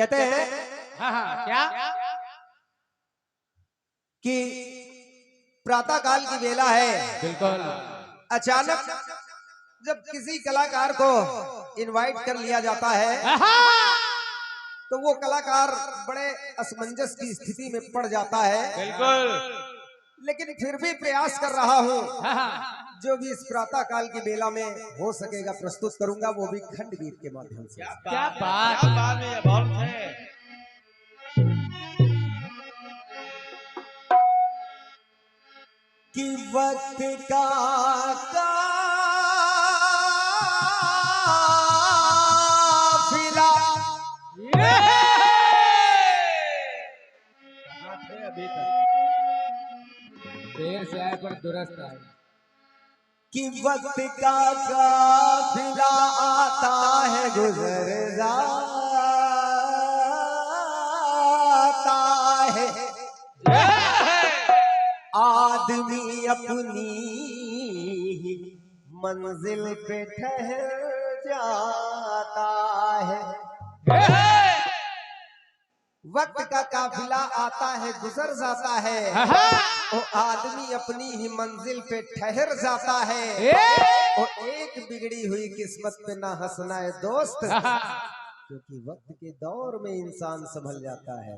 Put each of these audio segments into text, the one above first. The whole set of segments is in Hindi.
कहते हैं हाँ क्या कि प्रातः काल की बेला है। बिल्कुल अचानक जब किसी कलाकार को इनवाइट कर लिया जाता है तो वो कलाकार बड़े असमंजस की स्थिति में पड़ जाता है। बिल्कुल लेकिन फिर भी प्रयास कर रहा हूँ, जो भी इस प्रातः काल की बेला में हो सकेगा प्रस्तुत करूंगा, वो भी खंड गीत के माध्यम से। क्या बात है बहुत है। कि वक्त का काफिला अभी तक देर से आए पर दुरुस्त आए। कि वक्त का काफिला आता है गुजर जाता है, आदमी अपनी मंजिल पे ठहर जाता है। वक्त का काफिला आता है गुजर जाता है, वो आदमी अपनी ही मंजिल पे ठहर जाता है। और एक बिगड़ी हुई किस्मत पे ना हंसना है दोस्त, क्योंकि वक्त के दौर में इंसान संभल जाता है।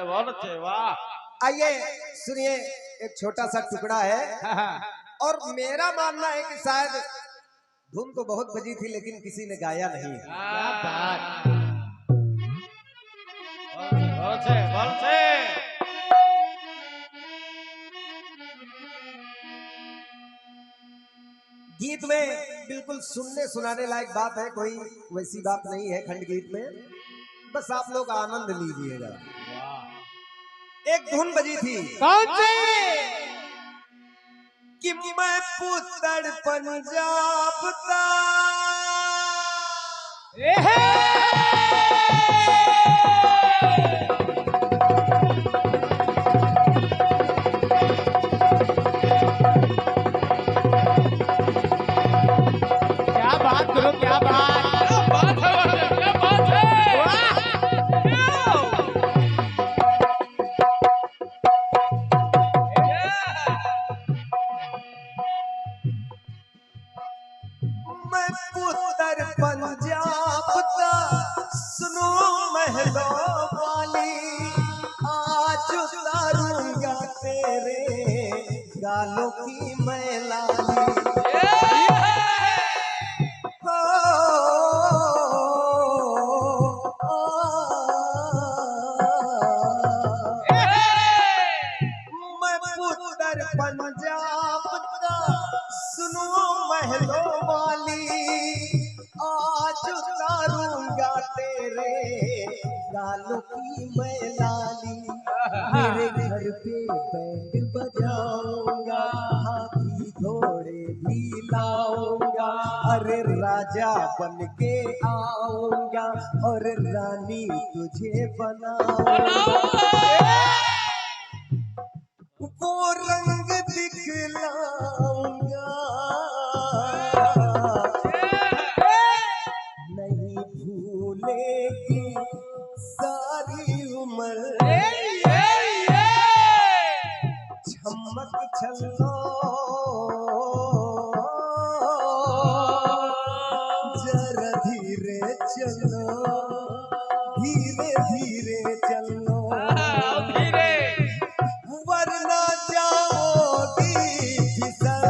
बहुत अच्छे, वाह। आइए सुनिए, एक छोटा सा टुकड़ा है और मेरा मानना है कि शायद धुन तो बहुत बजी थी लेकिन किसी ने गाया नहीं। क्या बात, बहुत है, बहुत है। गीत में बिल्कुल सुनने सुनाने लायक बात है, कोई वैसी बात नहीं है खंड गीत में, बस आप लोग आनंद लीजिएगा। एक धुन बजी थी, कौन सी? कि मैं पुत्र पंजाब का क्या बात करो, क्या बात, क्या बात है, क्या बात है, वाह। मैं पुत्र पंजाब का सुनो महलों वाली, आज उतारूंगा तेरे गालों की मैं लाली। मैं पुत्र पंजाब का सुनो महलों वाली, आज उतारूंगा तेरे गालों की मैं लाली। मेरे घर पे बैंड बजाऊंगा, हाथी घोड़े भी लाऊंगा, अरे राजा बन के आऊंगा और रानी तुझे बनाऊंगा। वो रंग दिखलाऊंगा, नहीं भूलेगी सारी उम्र। छमक छल्लो जरा धीरे चलो, धीरे धीरे चलो, वरना जाओगी फिसल।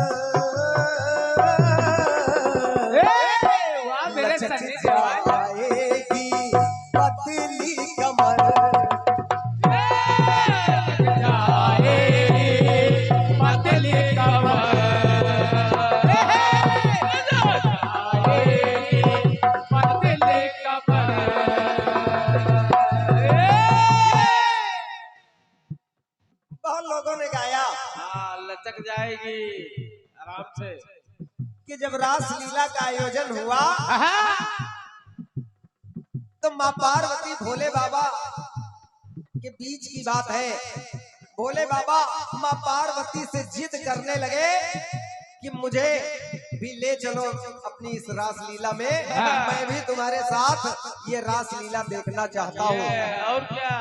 लचक जाएगी पतली कमर, पतली कमर, पतली कमर। बहुत लोगों ने गाया लचक जाएगी आराम से। कि जब रासलीला का आयोजन हुआ तो माँ पार्वती भोले बाबा के बीच की बात है। भोले बाबा माँ पार्वती से जिद करने लगे कि मुझे भी ले चलो अपनी इस रास लीला में, मैं भी तुम्हारे साथ ये रास लीला देखना चाहता हूँ। और क्या?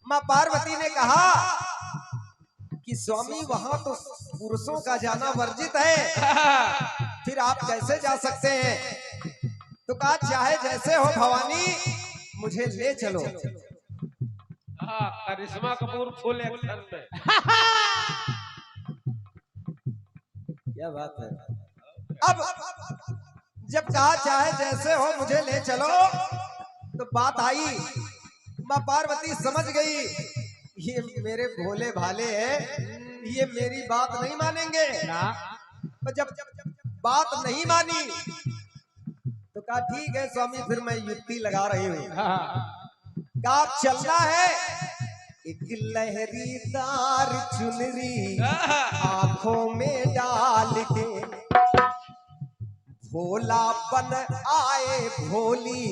माँ पार्वती ने कहा कि स्वामी वहां तो पुरुषों का जाना वर्जित है, फिर आप कैसे जा सकते हैं? तो कहा चाहे जैसे हो भवानी, मुझे ले चलो। हाँ, करिश्मा कपूर फुल एक्शन में। क्या बात है। अब जब कहा चाहे जैसे हो मुझे ले चलो, तो बात आई, माँ पार्वती समझ गई ये मेरे भोले भाले हैं, ये मेरी बात नहीं मानेंगे। तो जब बात नहीं मानी तो कहा ठीक है स्वामी, फिर मैं युक्ति लगा रही हूँ। कहा चलना है, एक लहरीदार चुनरी आंखों में डाल के, भोलापन आए भोली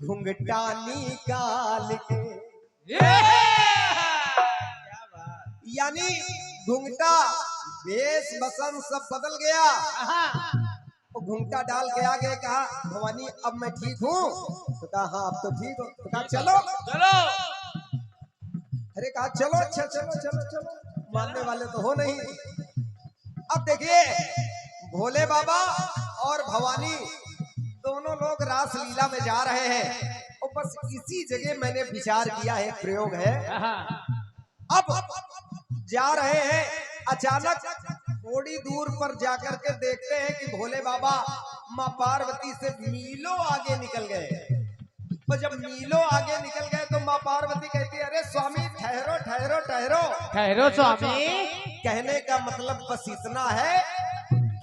घुंघटा निकाल के। यानी घुंघटा वेश बसन सब बदल गया। वो घुंघटा डाल के आगे कहा भवानी अब मैं ठीक हूँ? तो कहा हाँ अब तो ठीक हो। तो कहा चलो चलो। अरे कहा चलो, अच्छा चलो चलो चलो, मानने वाले तो हो नहीं। अब देखिए भोले बाबा और भवानी दोनों लोग रास लीला में जा रहे हैं, और बस इसी जगह मैंने विचार किया है, प्रयोग है। अब जा रहे हैं, अचानक थोड़ी दूर पर जाकर के देखते हैं कि भोले बाबा माँ पार्वती से मीलों आगे निकल गए। तो जब मीलों आगे निकल गए तो माँ पार्वती कहती है अरे स्वामी ठहरो ठहरो ठहरो। ठहरो स्वामी। कहने का मतलब बस इतना है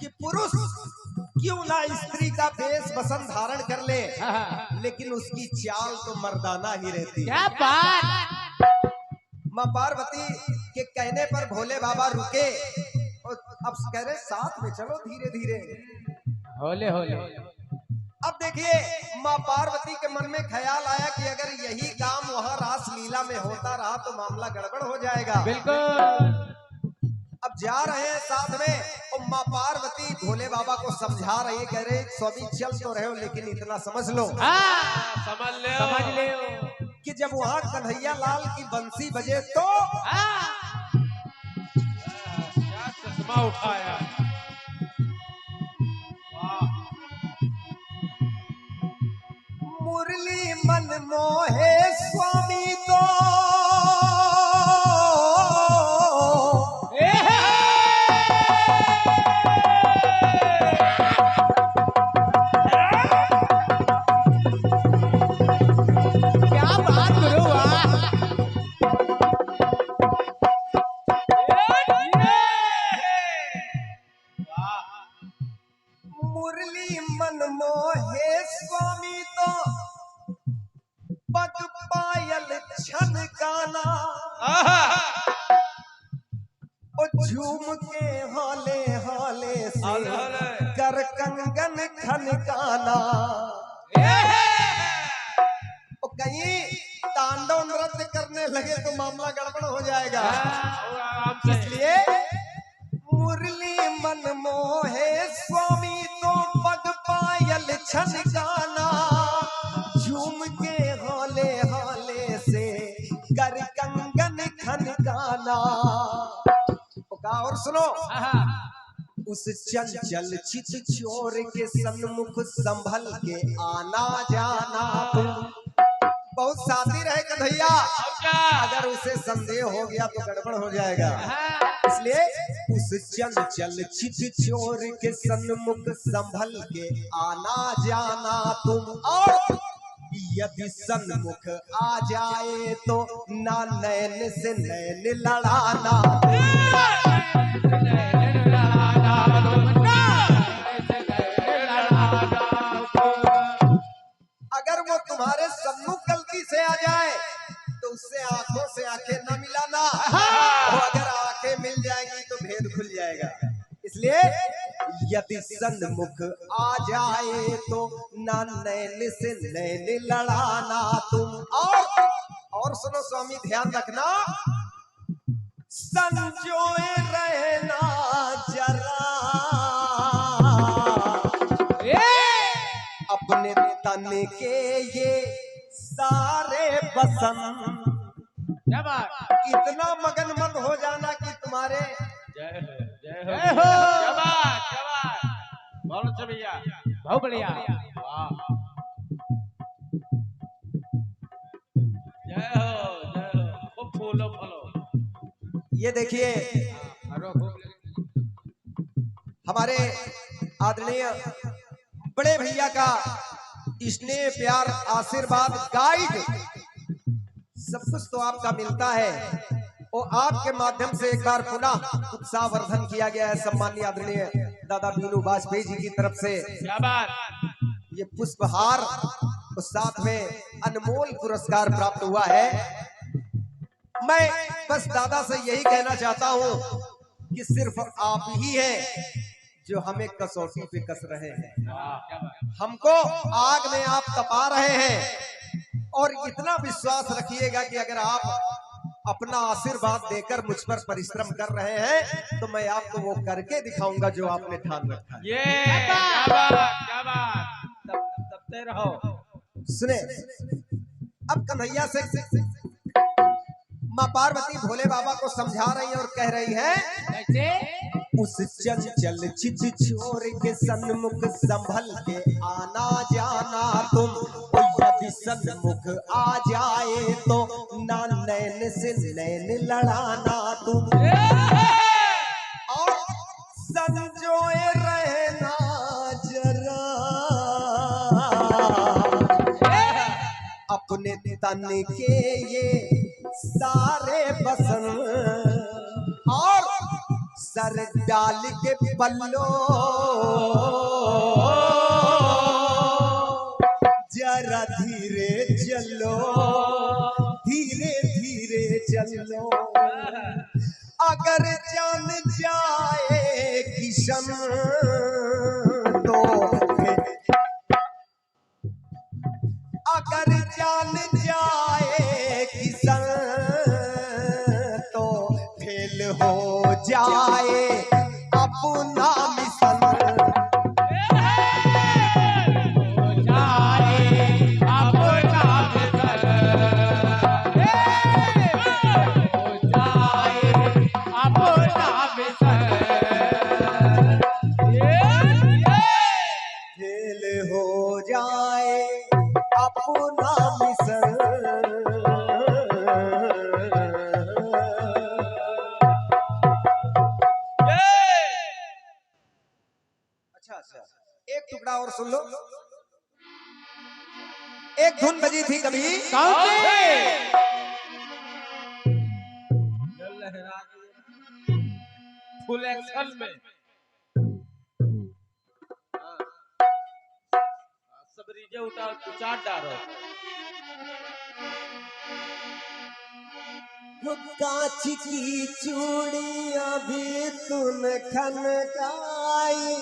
कि पुरुष क्यों ना स्त्री का वेश बसन धारण कर ले, लेकिन उसकी चाल तो मर्दाना ही रहती है। क्या बात। माँ पार्वती के कहने पर भोले बाबा रुके और अब कह रहे साथ में चलो धीरे धीरे, होले होले। अब देखिए माँ पार्वती के मन में ख्याल आया कि अगर यही काम वहाँ रास लीला में होता रहा तो मामला गड़बड़ हो जाएगा। बिल्कुल। अब जा रहे हैं साथ में, और माँ पार्वती भोले बाबा को समझा रही, कह रहे स्वामी चल तो रहे हो लेकिन इतना समझ लो, समझ ले कि जब वहाँ कन्हैया लाल की बंसी बजे तो क्या चश्मा उठाया। मुरली मन मोहे स्वामी तो मुरली मन मोहे स्वामी तो पग पायल छनकाना, और झूम के हाले हाले से कर कंगन खनकाना। और कहीं तांडव नृत्य करने लगे तो मामला गड़बड़ हो जाएगा, इसलिए मुरली मन मोहे स्वामी तो पग पायल छनकाना, झूम के हाले हाले से कर कंगन खनकाना। और सुनो उस चंचल चित चोर के सन्मुख संभल के आना जाना तुम। बहुत शातिर है कन्हैया, अगर उसे संदेह हो गया तो गड़बड़ हो जाएगा, इसलिए उस चंचल चित चोर के सन्मुख संभल के आना जाना तुम। और यदि सन्मुख आ जाए तो ना नैन से नैन लड़ाना। अगर वो तुम्हारे सम्मुख गलती से आ जाए तो उससे आंखों से आंखें न मिलाना, तो अगर आंखें मिल जाएंगी तो भेद खुल जाएगा। इसलिए यदि सन्मुख आ जाए तो ना नैन से नैन लड़ाना तुम। और सुनो स्वामी ध्यान रखना, संजोए रहना जरा तन के ये सारे बसन। क्या बात, इतना मगन मत हो जाना कि तुम्हारे जय हो, क्या बात, क्या बात, बहुत अच्छा भैया, बहुत बढ़िया, वाह, जय हो, खूब फूलो फूलो। ये देखिए हमारे आदरणीय बड़े भैया का स्नेह प्यार आशीर्वाद गाइड सब कुछ तो आपका मिलता है और आपके माध्यम से एक बार पुनः उत्साहवर्धन किया गया है सम्मानीय आदरणीय दादा बीनू वाजपेयी जी की तरफ से। क्या बात, ये पुष्पहार और साथ में अनमोल पुरस्कार प्राप्त हुआ है। मैं बस दादा से यही कहना चाहता हूँ कि सिर्फ आप ही हैं जो हमें कसौटी पे कस रहे हैं। हमको आग में आप तपा रहे हैं और इतना विश्वास रखिएगा कि अगर आप अपना आशीर्वाद देकर मुझ पर परिश्रम कर रहे हैं तो मैं आपको वो करके दिखाऊंगा जो आपने ठान रखा है। ये क्या बात, क्या बात, तबते रहो। सुने, अब कन्हैया से माँ पार्वती भोले बाबा को समझा रही है और कह रही है, कैसे? उस चंचल चित छोर के सन्मुख संभल के आना जाना तुम, यदि सन्मुख आ जाए तो ना नैन से नैन लड़ाना तुम, और संजोए रहना जरा अपने तन के ये सारे बसन, और सर डाल के पल्लो जरा धीरे चलो, धीरे धीरे चलो, अगर जान जाए किशन तो अगर जान जाए किशन तो फेल हो जाए अपना मिशन, हो जाए अपना मिशन, हो जाए अपना मिशन, फेल हो जाए अपना मिशन। अच्छा, एक टुकड़ा और सुन लो। एक धुन बजी थी कभी, कौन सी? फुल एक्शन में सब रीजे उतार डालो। कांच की चूड़ियां भी तुन खनकाई,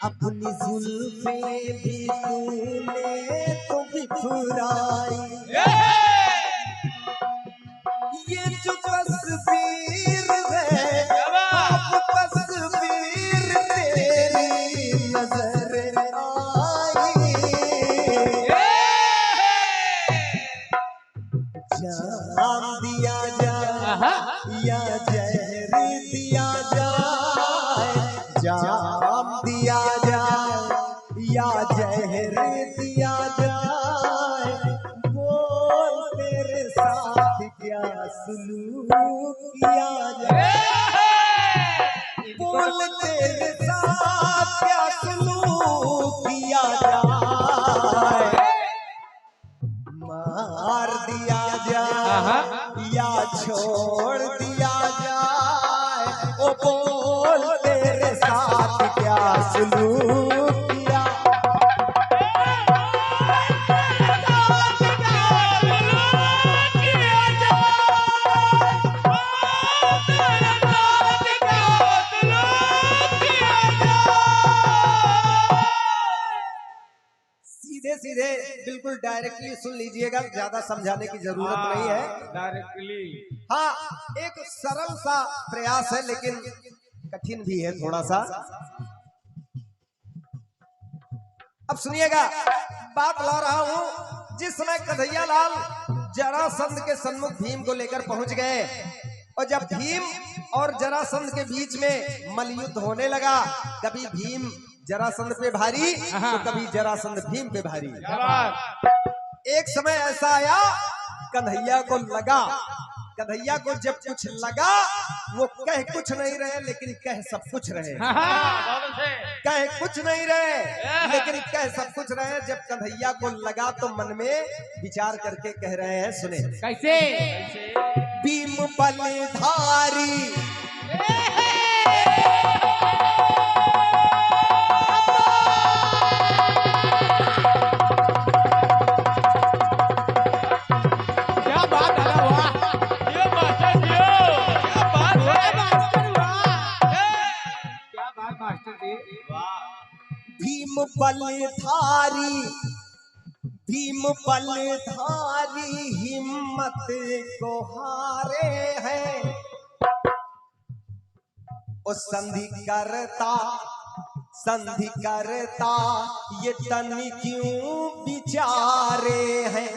अपनी जुल्फे भी तूने तो बिखराई, ये जो तस्वीर है अब तस्वीर तेरी नजर आई, जाम दिया जाए या जहर दिया जाए, जाम दिया जाए या जहर दिया जाए, बोल तेरे साथ क्या सलूक किया जाए, बोल तेरे साथ क्या सलूक किया जाए, मार दिया जाए या छोड़ दिया जाए, ओ सुलूक किया। सीधे सीधे बिल्कुल डायरेक्टली सुन लीजिएगा, ज्यादा समझाने की जरूरत नहीं है। डायरेक्टली। हाँ, एक सरल सा प्रयास है लेकिन कठिन भी है थोड़ा सा। अब सुनिएगा, बात ला रहा हूं। जिस समय कन्हैया लाल जरासंध के सन्मुख भीम को लेकर पहुंच गए और जब भीम और जरासंध के बीच में मल्लयुद्ध होने लगा, कभी भीम जरासंध पे भारी तो कभी जरासंध भीम पे भारी। एक समय ऐसा आया, कन्हैया को जब कुछ लगा, वो कह कुछ नहीं रहे लेकिन कह सब कुछ रहे। कह कुछ नहीं रहे लेकिन कह सब कुछ रहे। जब कन्हैया को लगा तो मन में विचार करके कह रहे हैं, सुने कैसे? भीम बलधारी भीम बलधारी हिम्मत को हारे हैं। ओ संधि करता ये तन क्यों विचारे हैं।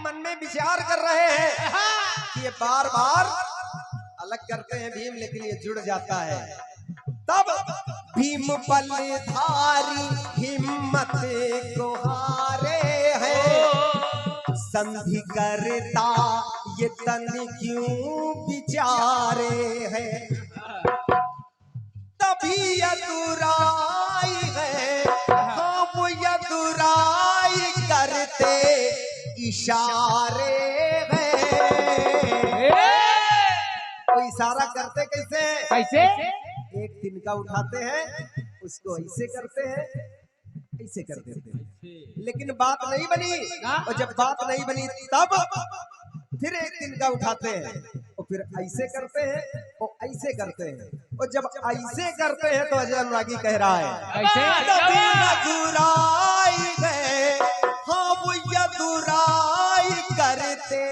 मन में विचार कर रहे हैं कि ये बार बार अलग करते हैं भीम, लेकिन ये जुड़ जाता है। तब भीम बलधारी हिम्मत को हारे हैं। संधि करता ये तन क्यों विचारे हैं। तभी यदुराई है, हाँ वो यदुराई करते इशारे हैं। वो इशारा करते कैसे? एक तिनका उठाते हैं, उसको ऐसे करते हैं, ऐसे कर देते हैं, लेकिन बात नहीं बनी। और जब बात नहीं बनी तब फिर एक तिनका उठाते हैं और फिर ऐसे करते हैं और ऐसे करते हैं। और जब ऐसे करते हैं तो अजय अनुरागी कह रहा है, यदुराई गए, हाँ वो यदुराई करते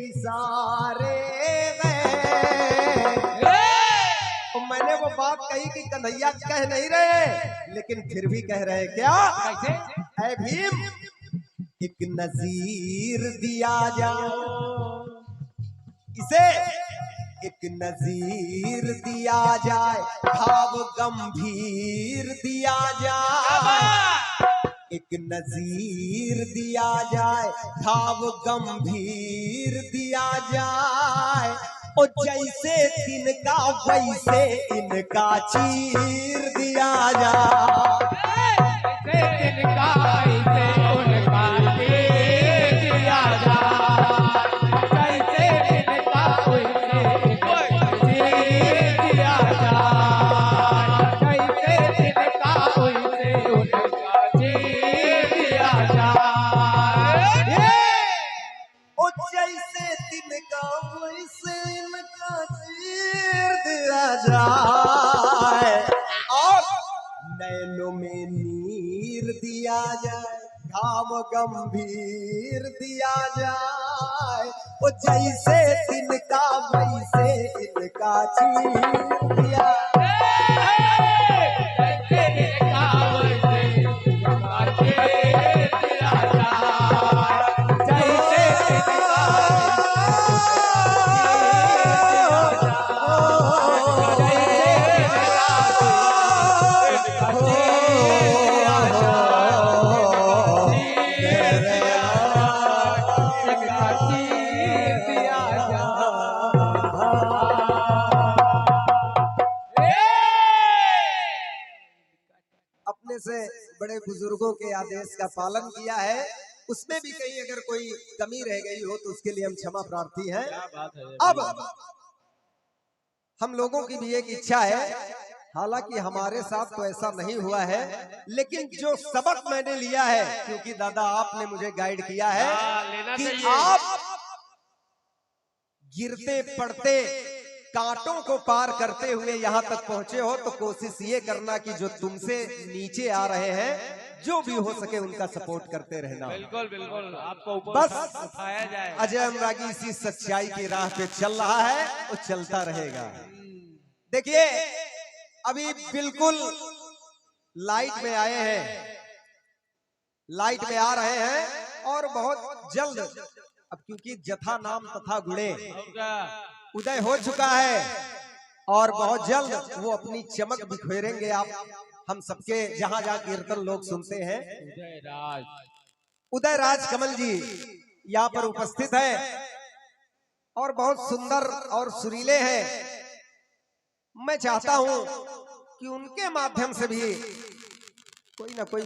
इशारे। मैंने वो बात कही कि कन्हैया कह नहीं रहे लेकिन फिर भी कह रहे क्या? ऐ भीम, एक नजीर दिया जाए, इसे एक नजीर दिया जाए, भाव गंभीर दिया जाए। एक नजीर दिया जाए, भाव गंभीर दिया जाए। और जैसे तिनका वैसे इनका चीर दिया जाए। तिनका वैसे उनका चीर दिया जाए। जैसे तिनका वैसे चीर दिया जाए। जैसे तिनका वैसे उनका चीर दिया जाए। और जैसे तिनका वैसे इनका चीर दिया जाए। और नैनों में नीर दिया जाए, घाव गंभीर दिया जाए। और जैसे तिनका वैसे इनका चीर दिया से बड़े बुजुर्गों के आदेश का पालन किया है। उसमें भी कहीं अगर कोई कमी रह गई हो तो उसके लिए हम क्षमा प्रार्थी हैं। अब हम लोगों की भी एक इच्छा है हालांकि हमारे साथ तो ऐसा नहीं हुआ है, लेकिन जो सबक मैंने लिया है, क्योंकि दादा आपने मुझे गाइड किया है लेना कि चाहिए। आप गिरते पड़ते कांटों को पार करते हुए यहाँ तक पहुंचे हो, तो कोशिश ये करना कि जो तुमसे नीचे आ रहे हैं, जो भी हो सके उनका सपोर्ट करते रहना। बिल्कुल बिल्कुल, आपको ऊपर बस उठाया जाए। अजय अनुरागी इसी सच्चाई की राह पे चल रहा है, वो चलता रहेगा। देखिए अभी बिल्कुल लाइट में आए हैं, लाइट में आ रहे हैं और बहुत जल्द, अब क्योंकि जथा नाम तथा गुणे उदय हो चुका है और बहुत जल्द वो अपनी चमक बिखेरेंगे। आप हम सबके जहां जहां कीर्तन लोग सुनते हैं, उदय राज कमल जी यहाँ पर उपस्थित है और बहुत सुंदर और सुरीले हैं। मैं चाहता हूं कि उनके माध्यम से भी कोई ना कोई